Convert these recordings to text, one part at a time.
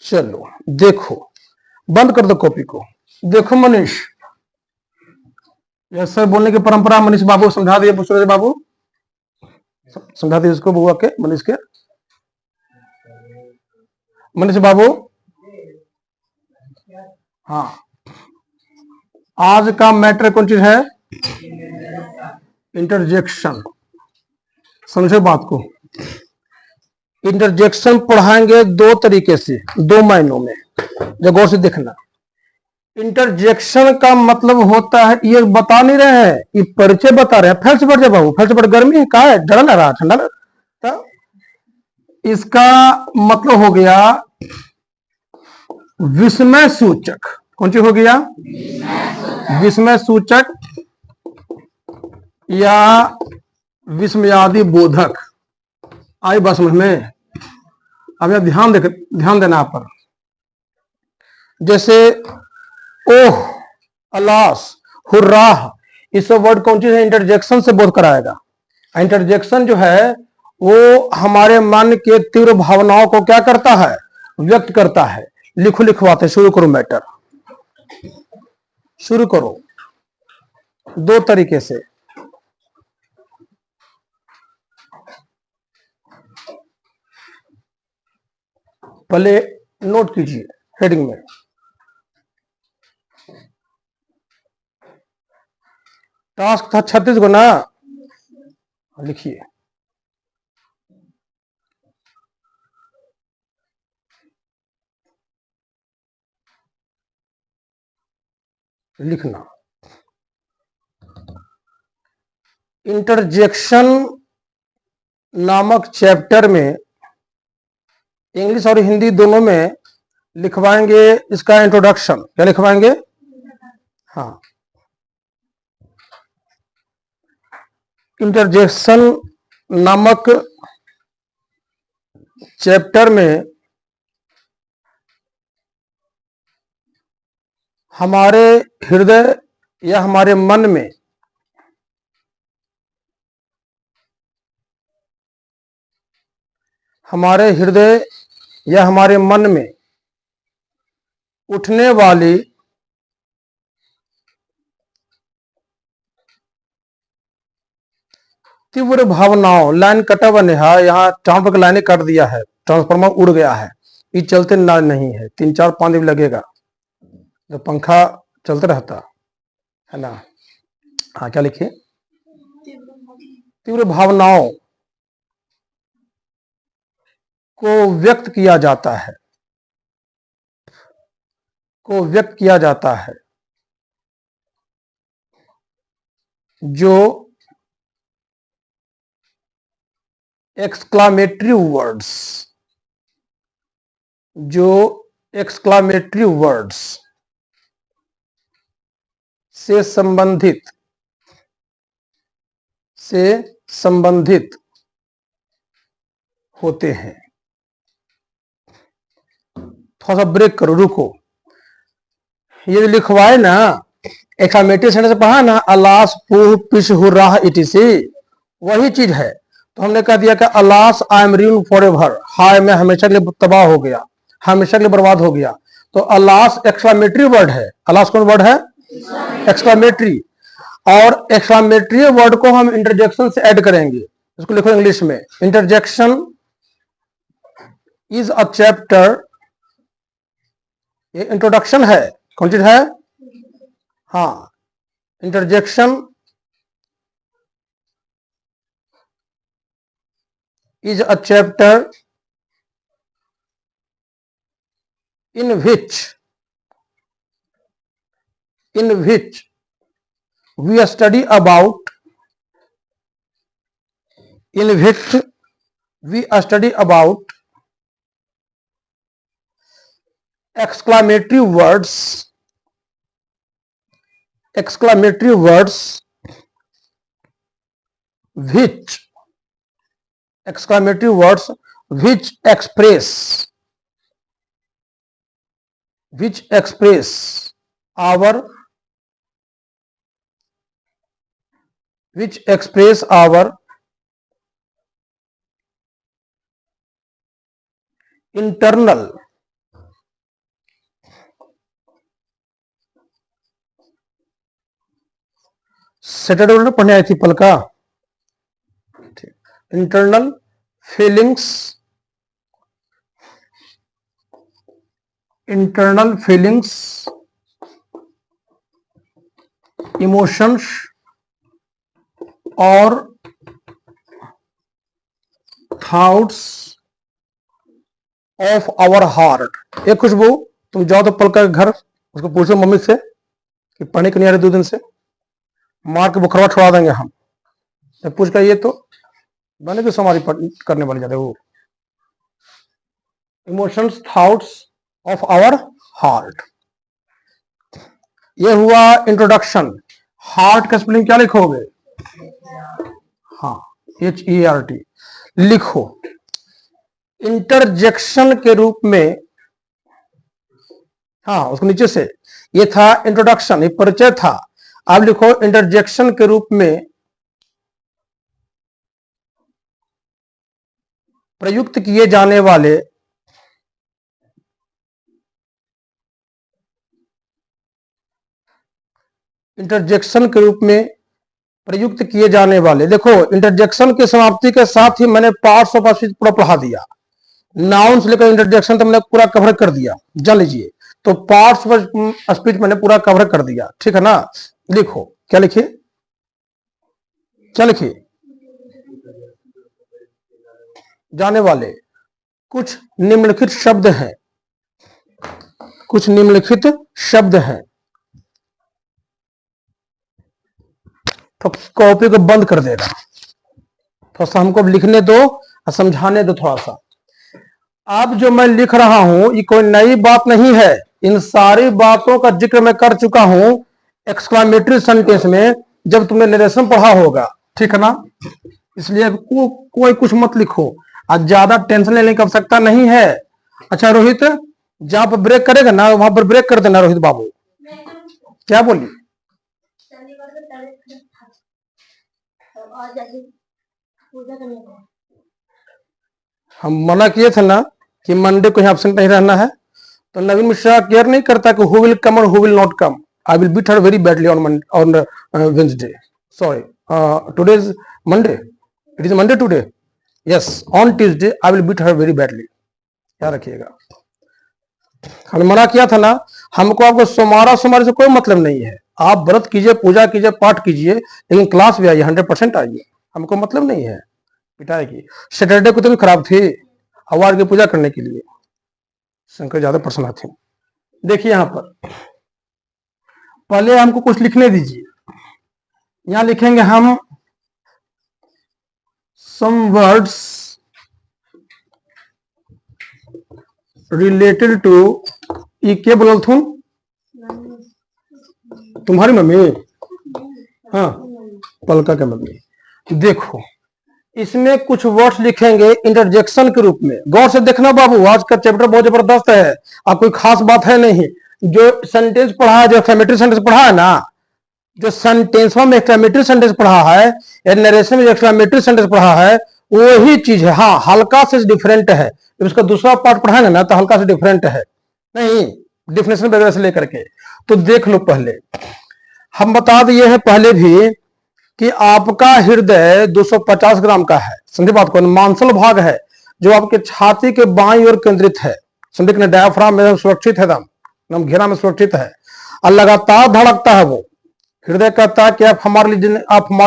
चलो देखो, बंद कर दो कॉपी को। देखो मनीष, यस सर बोलने की परंपरा। मनीष बाबू समझा दिए, पुष्पराज बाबू समझा दिए इसको, बुआ के मनीष के। मनीष बाबू, हाँ, आज का मैटर कौन चीज है? इंटरजेक्शन। समझो बात को। इंटरजेक्शन पढ़ाएंगे दो तरीके से, दो मायनों में, जो गौर से देखना। इंटरजेक्शन का मतलब होता है, ये बता नहीं रहे हैं, ये परिचय बता रहे हैं। फैल से बढ़ जाए बाबू, फैल से बढ़। गर्मी है, कहा है, डरा लग रहा, ठंडा लग रहा। इसका मतलब हो गया विस्मय सूचक। कौन सी हो गया? विस्मय सूचक या विस्मयादि बोधक। आई बात समझ में? अब यह ध्यान देना आप पर। जैसे ओह, अलास, हुर्राह, इस वर्ड कौन चीज है? इंटरजेक्शन से बोध कराएगा। इंटरजेक्शन जो है वो हमारे मन के तीव्र भावनाओं को क्या करता है? व्यक्त करता है। लिखो, लिखवाते, शुरू करो मैटर, शुरू करो। दो तरीके से। पहले नोट कीजिए हेडिंग में, टास्क था 36 को ना, लिखिए। लिखना इंटरजेक्शन नामक चैप्टर में, इंग्लिश और हिंदी दोनों में लिखवाएंगे इसका इंट्रोडक्शन। क्या लिखवाएंगे? हाँ, इंटरजेक्शन नामक चैप्टर में हमारे हृदय या हमारे मन में हमारे हृदय या हमारे मन में उठने वाली तीव्र भावनाओं। लाइन कटा हुआ नेहा, यहाँ ट्रांसफर लाइनें काट दिया है, ट्रांसफार्मर उड़ गया है, ये चलते ना नहीं है, 3-4-5 दिन लगेगा जब पंखा चलते रहता है ना। हाँ, क्या लिखिए? तीव्र भावनाओं को व्यक्त किया जाता है, को व्यक्त किया जाता है, जो एक्सक्लामेटरी वर्ड्स, जो एक्सक्लामेटरी वर्ड्स से संबंधित होते हैं। थोड़ा सा ब्रेक करो, रुको। ये जो लिखवाए ना, एक्सक्लामेटरी सेंटेंस से पढ़ा ना, अलास, पुह, पिश, हुर्राह, इटीसी, वही चीज है। तो हमने कह दिया कि alas, I am ruined forever, हाय मैं हमेशा के लिए तबाह हो गया, हमेशा के लिए बर्बाद हो गया। तो अलास एक्सक्लामेटरी वर्ड है। अलास कौन वर्ड है? एक्सक्लामेटरी। और एक्सक्लामेटरी वर्ड को हम इंटरजेक्शन से ऐड करेंगे। इसको लिखो इंग्लिश में, इंटरजेक्शन इज अ चैप्टर। ये इंट्रोडक्शन है। कौन चीज है? हाँ, interjection is a chapter in which we study about exclamatory words which express our internal Saturday में पढ़ने आई थी Palka. Internal feelings, internal feelings, emotions और थॉट्स ऑफ आवर हार्ट। एक खुशबू, तुम जाओ तो पलका के घर, उसको पूछो मम्मी से कि पढ़ने क्यों नहीं आ रहे 2 दिन से, मार के बुखरवा छुड़ा देंगे हम। जब पूछ कर ये तो बने तो हमारी करने वाले जाते वो। Emotions, thoughts of our heart, ये हुआ इंट्रोडक्शन। हार्ट का स्पेलिंग क्या लिखोगे? हाँ, HERT लिखो। इंटरजेक्शन के रूप में, हाँ उसको नीचे से, ये था इंट्रोडक्शन, ये परिचय था। अब लिखो इंटरजेक्शन के रूप में प्रयुक्त किए जाने वाले इंटरजेक्शन के रूप में प्रयुक्त किए जाने वाले। देखो इंटरजेक्शन की समाप्ति के साथ ही मैंने पार्ट्स ऑफ स्पीच पूरा पढ़ा दिया। नाउन से लेकर इंटरजेक्शन तो मैंने पूरा कवर कर दिया, जान लीजिए। तो पार्ट्स ऑफ स्पीच मैंने पूरा कवर कर दिया, ठीक है ना। लिखो, क्या लिखिए, क्या लिखिए? जाने वाले कुछ निम्नलिखित शब्द हैं, कुछ निम्नलिखित शब्द हैं। तो कॉपी को बंद कर देना, थोड़ा सा हमको लिखने दो और समझाने दो थोड़ा सा। अब जो मैं लिख रहा हूं ये कोई नई बात नहीं है, इन सारी बातों का जिक्र मैं कर चुका हूं एक्सक्लामेटरी सेंटेंस में, जब तुमने नरेशन पढ़ा होगा, ठीक है ना। इसलिए कोई कुछ मत लिखो, आज ज्यादा टेंशन लेने की आवश्यकता नहीं है। अच्छा रोहित, जहां पर ब्रेक करेगा ना वहां पर ब्रेक कर देना रोहित बाबू। क्या बोली? हम मना किए थे ना कि मंडे को एब्सेंट नहीं रहना है, तो नवीन मिश्रा केयर नहीं करता कि हु विल कम और who will not come. I will beat her very badly on Wednesday, sorry today is Monday, it is Monday today, yes on Tuesday I will beat her very badly, याद रखिएगा। हमने मना किया था ना, हमको आपको सोमारा सोमारी से कोई मतलब नहीं है। आप व्रत कीजिए, पूजा कीजिए, पाठ कीजिए, लेकिन क्लास भी आइए, 100% आइए, हमको मतलब नहीं है पिटाई की। सैटरडे को तो भी खराब थी अवार्ड की पूजा करने के लिए, शंकर ज्यादा प्रसन्न थे। देखिए यहां पर पहले हमको कुछ लिखने दीजिए। यहां लिखेंगे हम सम वर्ड्स रिलेटेड टू, ये क्या बोल थू? तुम्हारी मम्मी? हाँ, पलका के मम्मी। देखो इसमें कुछ वर्ड्स लिखेंगे इंटरजेक्शन के रूप में, गौर से देखना बाबू, आज का चैप्टर बहुत जबरदस्त है। अब कोई खास बात है नहीं, जो सेंटेंस पढ़ा है, जो एक्सक्लेमेटरी सेंटेंस पढ़ा है ना, जो सेंटेंस में एक्सक्लेमेटरी सेंटेंस पढ़ा है या नरेशन में एक्सक्लेमेटरी सेंटेंस पढ़ा है, वही चीज है। हाँ हल्का से डिफरेंट है, उसका दूसरा पार्ट पढ़ा है ना तो हल्का से डिफरेंट है, नहीं डिफिनेशन वगैरह से लेकर के। तो देख लो, पहले हम बता दिए हैं पहले भी कि आपका हृदय 250 ग्राम का है, समझे बात को। मांसल भाग है जो आपके छाती के बाईं ओर केंद्रित है, समझे कि डायफ्राम में सुरक्षित है, दम घेरा में सुरक्षित है और लगातार धड़कता है। वो हृदय कहता है कि आप हमारे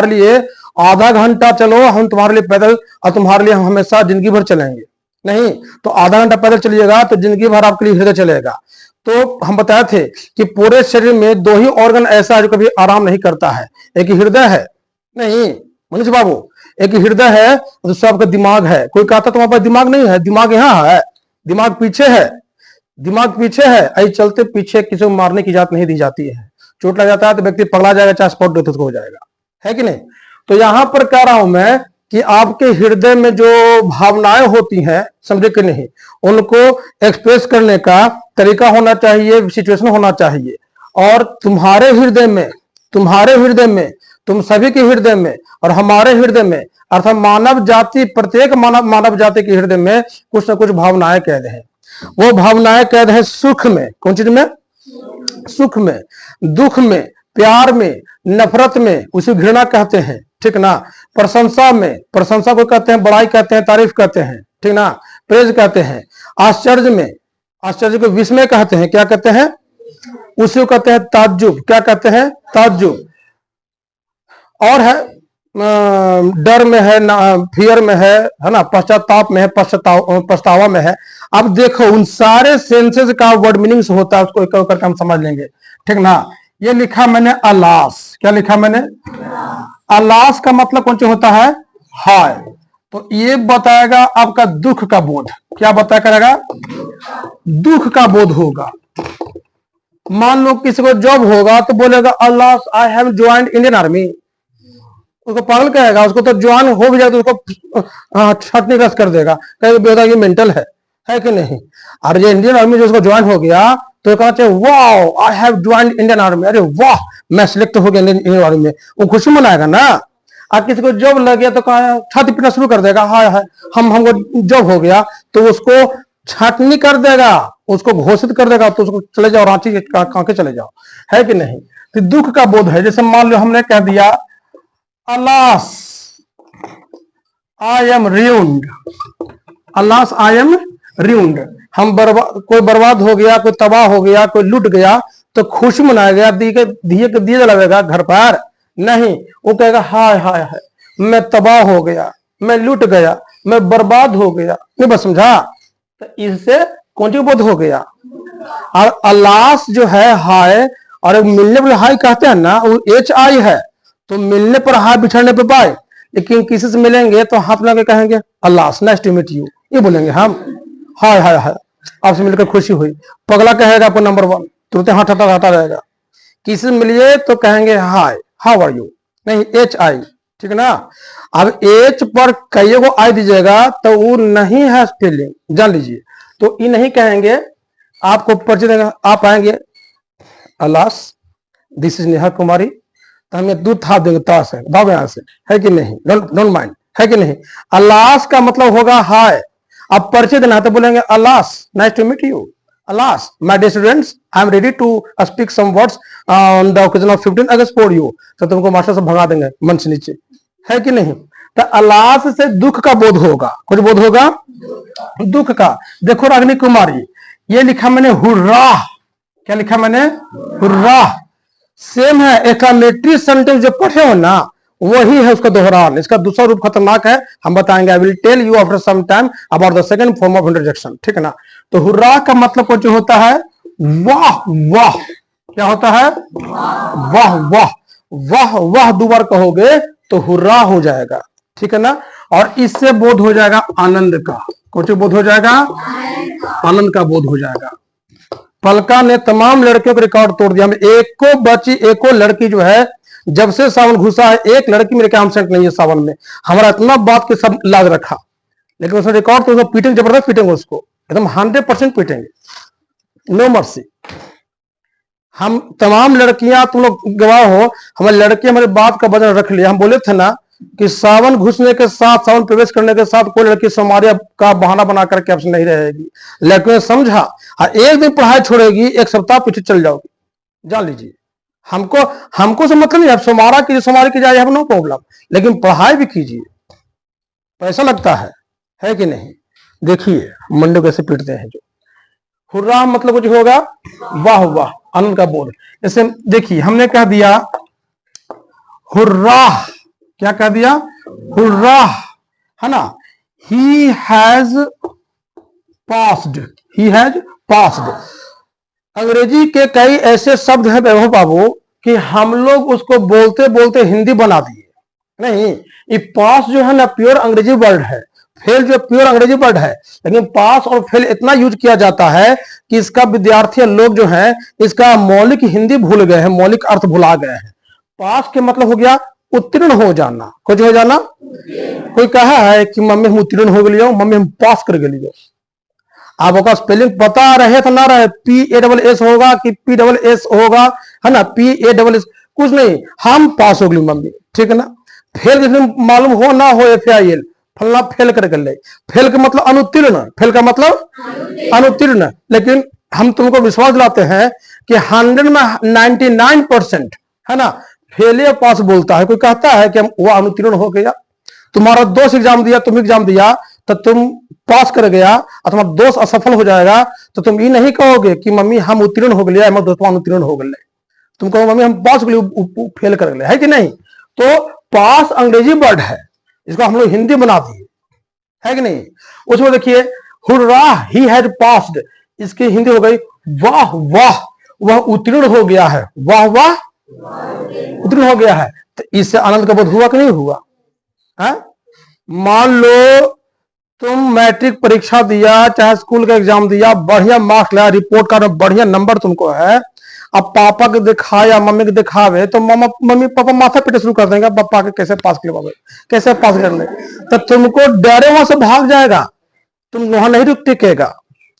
लिए आधा घंटा चलो, हम तुम्हारे लिए पैदल, और तुम्हारे लिए हम हमेशा जिंदगी भर चलेंगे। नहीं तो आधा घंटा पैदल चलिएगा तो जिंदगी भर आपके लिए हृदय चलेगा। तो हम बताए थे कि पूरे शरीर में 2 ही ऑर्गन ऐसा है जो कभी आराम नहीं करता है, एक हृदय है, नहीं मनीष बाबू, एक हृदय है, दूसरा आपका दिमाग है। कोई कहता तुम्हारे पास दिमाग नहीं है, दिमाग यहाँ है, दिमाग पीछे है, दिमाग पीछे है। ऐसे चलते पीछे किसी को मारने की इजाजत नहीं दी जाती है, चोट लग जाता है तो व्यक्ति पगला जाएगा, चाहे स्पॉट डेथ हो जाएगा, है कि नहीं। तो यहां पर कह रहा हूं मैं कि आपके हृदय में जो भावनाएं होती हैं, समझे कि नहीं, उनको एक्सप्रेस करने का तरीका होना चाहिए, सिचुएशन होना चाहिए। और तुम्हारे हृदय में, तुम सभी के हृदय में और हमारे हृदय में, अर्थात मानव जाति, प्रत्येक मानव जाति के हृदय में कुछ ना कुछ भावनाएं कैद हैं। वो भावनाएं कैद है सुख में, कौन चीज में? सुख में, दुख में, प्यार में, नफरत में उसे घृणा कहते हैं, ठीक ना। प्रशंसा में, प्रशंसा को कहते हैं बड़ाई कहते हैं, तारीफ कहते हैं, ठीक ना, प्रेज कहते हैं। आश्चर्य में, आश्चर्य को विस्मय कहते हैं, क्या कहते हैं, उसी को कहते हैं ताज्जुब, क्या कहते हैं, ताज्जुब। और है डर में है, फियर में है ना, पश्चाताप में है, पछतावा में है। अब देखो उन सारे सेंसेस का वर्ड मीनिंग्स होता है, उसको एक करके हम समझ लेंगे, ठीक ना। ये लिखा मैंने अलास, क्या लिखा मैंने, अलास का मतलब कौन सा होता है, हाय। तो ये बताएगा आपका दुख का बोध, क्या बताया करेगा, दुख का बोध होगा। मान लो किसी को जॉब होगा तो बोलेगा alas I have joined Indian army, उसको पागल कहेगा, उसको तो ज्वाइन हो भी जाए तो उसको छटनी रस कर देगा, कहेगा बेटा ये मेंटल है कि नहीं। और ये इंडियन आर्मी जो उसको ज्वाइन हो गया तो कहना चाहिए वाह I have joined Indian army, अरे वाह मैं सिलेक्ट हो गया इंडियन आर्मी में, वो खुशी मनाएगा ना। और किसी को जॉब लग गया तो कहा छाती पीटना शुरू कर देगा, हाय हाय हमको जॉब हो गया, तो उसको छाटनी कर देगा, उसको घोषित कर देगा, तो उसको चले जाओ रांची के चले जाओ, है कि नहीं। तो दुख का बोध है। जैसे मान लो हमने कह दिया alas I M ruined, alas I M ruined, हम कोई बर्बाद हो गया, कोई तबाह हो गया, कोई लूट गया, तो खुशी मनाया गया, दिए जलाएगा घर पर नहीं, वो कहेगा हाय हाय हाय मैं तबाह हो गया, मैं लूट गया, मैं बर्बाद हो गया। नहीं बस समझा, तो इससे कौन सी बोध हो गया। और अलास जो है हाय, और मिलने पर हाय कहते हैं ना, वो HI है, तो मिलने पर हाथ बिछड़ने पे बाय। लेकिन किसी से मिलेंगे तो हाथ लगा के कहेंगे अल्लाह नाइस टू मीट यू, ये बोलेंगे हम, हाय हाय हाय आपसे मिलकर खुशी हुई। पगला कहेगा आपको नंबर 1, तुरंत हाथ हटा रहेगा। किसी से मिलिए तो कहेंगे हाय हाउ आर यू, नहीं HI, ठीक ना। अब H पर कई को आई दीजिएगा तो वो नहीं है स्पेलिंग, जान लीजिए। तो ये नहीं कहेंगे, आपको परिचय देगा, आप आएंगे alas this is Neha Kumari, तो हमें दूध था देंगे ताश है भाव यहां से, है कि नहीं, डोंट माइंड, है कि नहीं। अलास का मतलब होगा हाय। अब परिचय देना तो बोलेंगे alas nice to meet you, alas my dear students I am ready to speak some words on the occasion of 15 August for you, तो तुमको मास्टर से भगा देंगे मन से नीचे, है कि नहीं। तो अलास से दुख का बोध होगा, कुछ बोध होगा दुख का। देखो रागिनी कुमारी, ये लिखा मैंने हुर्रा, क्या लिखा मैंने, हुर्रा। सेम है, एक्सक्लेमेटरी सेंटेंस जो पढ़े हो ना वही है उसका दोहरान। इसका दूसरा रूप खतरनाक है, हम बताएंगे, I will tell you after some time about the second form of interjection, ठीक है ना। तो हुर्रा का मतलब कुछ होता है वाह वाह, क्या होता है, वाह वाह वाह वाह, दो बार कहोगे तो हुर्रा हो जाएगा, ठीक है ना। और इससे बोध हो जाएगा आनंद का, कुछ बोध हो जाएगा, आनंद का बोध हो जाएगा। पलका ने तमाम लड़कियों का रिकॉर्ड तोड़ दिया, एको बची एको लड़की जो है, जब से सावन घुसा है एक लड़की मेरे काम सेंट नहीं है सावन में। हमारा इतना बात के सब लाज रखा, लेकिन उसने रिकॉर्ड तो उसको पीटेंगे, जबरदस्त पीटेंगे उसको, एकदम 100% पीटेंगे, नो मर्सी। हम तमाम लड़कियां, तुम लोग गवाह हो, हमारी लड़की हमारे बात का वजन रख लिया। हम बोले थे ना कि सावन घुसने के साथ, सावन प्रवेश करने के साथ कोई लड़की सोमवारी का बहाना बना करके आपसे नहीं रहेगी, लेकिन समझा, एक दिन पढ़ाई छोड़ेगी, एक सप्ताह पीछे चल जाओगी, जान लीजिए। हमको से मतलब नहीं, आप सोमवारा की सोमवारी की जाए, नो प्रॉब्लम, लेकिन पढ़ाई भी कीजिए, पैसा लगता है कि नहीं। देखिए मंडो कैसे पीटते हैं। जो हुर्रा मतलब कुछ होगा वाह वाह, आनंद का बोध। जैसे देखिए हमने कह दिया हुर्रा, क्या कह दिया, हुर्रा, है ना। He has passed, he has passed. अंग्रेजी के कई ऐसे शब्द हैं वैभव बाबू कि हम लोग उसको बोलते बोलते हिंदी बना दिए। नहीं, ये पास जो है ना प्योर अंग्रेजी वर्ड है, फेल जो प्योर अंग्रेजी वर्ड है, लेकिन पास और फेल इतना यूज किया जाता है कि इसका विद्यार्थी लोग जो है इसका मौलिक हिंदी भूल गए हैं, मौलिक अर्थ भुला गए हैं। पास के मतलब हो गया उत्तीर्ण हो जाना, कुछ हो जाना। कोई कहा है कि मम्मी हम उत्तीर्ण हो गए, मम्मी हम पास कर गए। आपका स्पेलिंग पता रहे तो ना रहे, PASS होगा कि PSS होगा, है ना, PASS कुछ नहीं, हम पास हो गए मम्मी, ठीक है ना। फेल मालूम हो ना हो, FAIL फलना फेल कर गए, फेल का मतलब अनुत्तीर्ण, फेल का मतलब अनुत्तीर्ण। लेकिन हम तुमको विश्वास दिलाते हैं कि 100 में 99% है ना फेल या पास बोलता है। कोई कहता है कि वो अनुत्तीर्ण हो गया, तुम्हारा दोस्त एग्जाम दिया, तुम एग्जाम दिया तो तुम पास कर गया और तुम्हारा दोस्त असफल हो जाएगा, तो तुम ये नहीं कहोगे कि मम्मी हम उत्तीर्ण हो गए, हमारे दोस्त अनुत्तीर्ण हो गए। तुम कहो मम्मी हम पास हो गए, फेल कर गए, है कि नहीं। तो पास अंग्रेजी वर्ड है, इसको हम लोग हिंदी बना दिए, है कि नहीं। उसमें देखिए हुर्रा ही हैज पास्ड, इसकी हिंदी हो गई वाह वाह वह उत्तीर्ण हो गया है, वाह वाह उत्तीर्ण हो गया है। तो इससे आनंद का बोध हुआ कि नहीं हुआ है। मान लो तुम मैट्रिक परीक्षा दिया, चाहे स्कूल का एग्जाम दिया, बढ़िया मार्क्स लाया, रिपोर्ट कार्ड में बढ़िया नंबर तुमको है, अब पापा को दिखाया, मम्मी को दिखावे तो मम्मी पापा माथा पीटे शुरू कर देंगे, पापा के कैसे पास कर पावे, कैसे पास कर ले। तो तुमको डरे वहां से भाग जाएगा, तुम वहां नहीं रुक टिकेगा,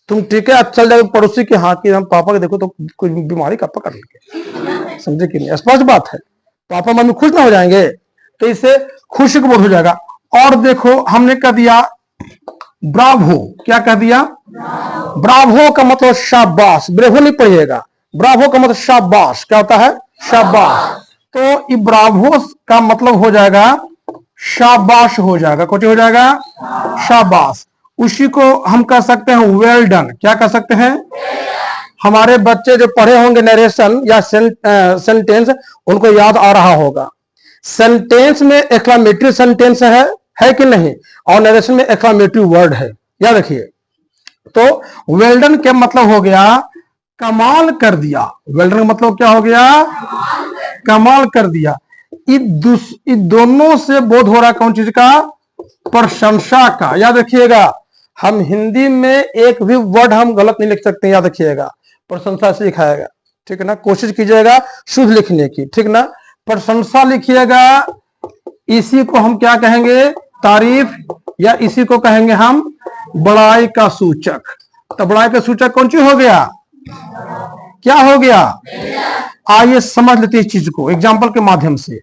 तुम टिके चल जाएगा पड़ोसी के हाथ की, हम पापा के देखो तो कोई बीमारी का पकड़ लेंगे, समझे कि नहीं। स्पष्ट बात है, पापा मम्मी खुश ना हो जाएंगे, तो इससे खुशी को बोध हो जाएगा। और देखो हमने कह दिया ब्रावो, क्या कह दिया, ब्रावो का मतलब शाबाश, ब्रेवो नहीं पढ़िएगा, ब्रावो का मतलब शाबाश, क्या होता है, शाबाश। तो ब्रावो का मतलब हो जाएगा शाबाश, हो जाएगा, कुछ हो जाएगा शाबाश। उसी को हम कह सकते हैं वेल डन, क्या कह सकते हैं। हमारे बच्चे जो पढ़े होंगे नरेशन या सेंटेंस, उनको याद आ रहा होगा। सेंटेंस में एक्सक्लेमेटरी सेंटेंस है कि नहीं, और नरेशन में एक्सक्लेमेटरी वर्ड है, याद रखिए। तो वेल्डन क्या मतलब हो गया, कमाल कर दिया। वेल्डन का मतलब क्या हो गया, कमाल कर दिया। इन दोनों से बोध हो रहा कौन चीज का, प्रशंसा का। याद रखिएगा, हम हिंदी में एक भी वर्ड हम गलत नहीं लिख सकते, याद रखिएगा, प्रशंसा से लिखाएगा, ठीक है ना। कोशिश कीजिएगा शुद्ध लिखने की, ठीक ना। प्रशंसा लिखिएगा, इसी को हम क्या कहेंगे, तारीफ, या इसी को कहेंगे हम बड़ाई का सूचक। तो बड़ाई का सूचक कौन सी हो गया, क्या हो गया। आइए समझ लेते इस चीज को एग्जाम्पल के माध्यम से।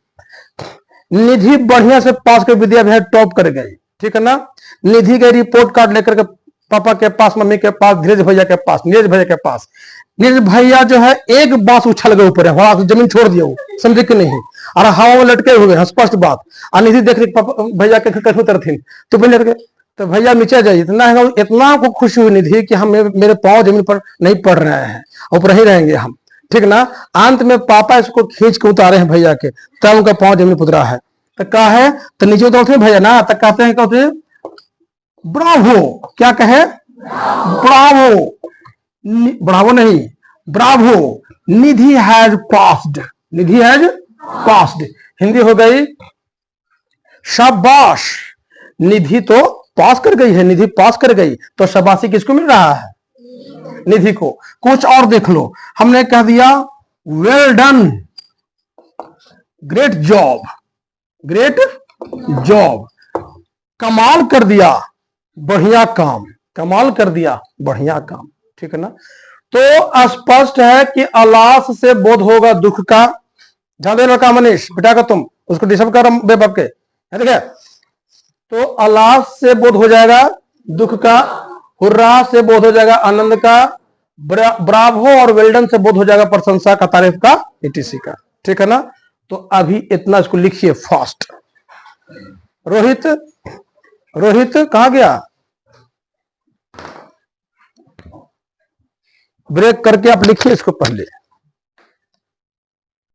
निधि बढ़िया से पास कर विद्याभ्यास टॉप कर गई, ठीक है ना। निधि गई रिपोर्ट कार्ड लेकर के पापा के पास, मम्मी के पास, धीरज भैया के पास, नीरज भैया के पास। नीरज भैया जो है एक बात उछल गए ऊपर, है जमीन छोड़ दिया वो, समझे कि नहीं, और हवा में लटके हुए हैं, स्पष्ट बात। और निधि देख रही पापा भैया के कैसे उतरथिन, तो भैया लटके, तो भैया नीचे जाइए। इतना को खुशी हुई निधि कि हम मेरे पांव जमीन पर नहीं पड़ रहे हैं, ऊपर ही रहेंगे हम, ठीक ना। अंत में पापा इसको खींच के उतारे हैं भैया के, तब उनका पांव जमीन पुतरा है। तो कहा है, तो नीचे उतरते भैया ना, तो कहते हैं, कहते हैं ब्रावो, क्या कहे, ब्रावो, ब्रावो नहीं, Bravo, Nidhi has passed, Nidhi has passed. Hindi हो गई शाबाश, निधि तो पास कर गई है, निधि पास कर गई, तो शाबाशी किसको मिल रहा है, निधि को। कुछ और देख लो, हमने कह दिया well done, great job, great job, कमाल कर दिया, बढ़िया काम, कमाल कर दिया, बढ़िया काम, ठीक है ना। तो स्पष्ट है कि अलास से बोध होगा दुख का। ध्यान देना का मनीष बेटा का, तुम उसको डिस्टर्ब कर बेबक के, ठीक है। तो अलास से बोध हो जाएगा दुख का, हुर्रा से बोध हो जाएगा आनंद का, ब्रावो और वेल्डन से बोध हो जाएगा प्रशंसा का, तारीफ का, etc का, ठीक है ना। तो अभी इतना इसको लिखिए फास्ट। रोहित, रोहित कहां गया, ब्रेक करके आप लिखिए इसको पहले।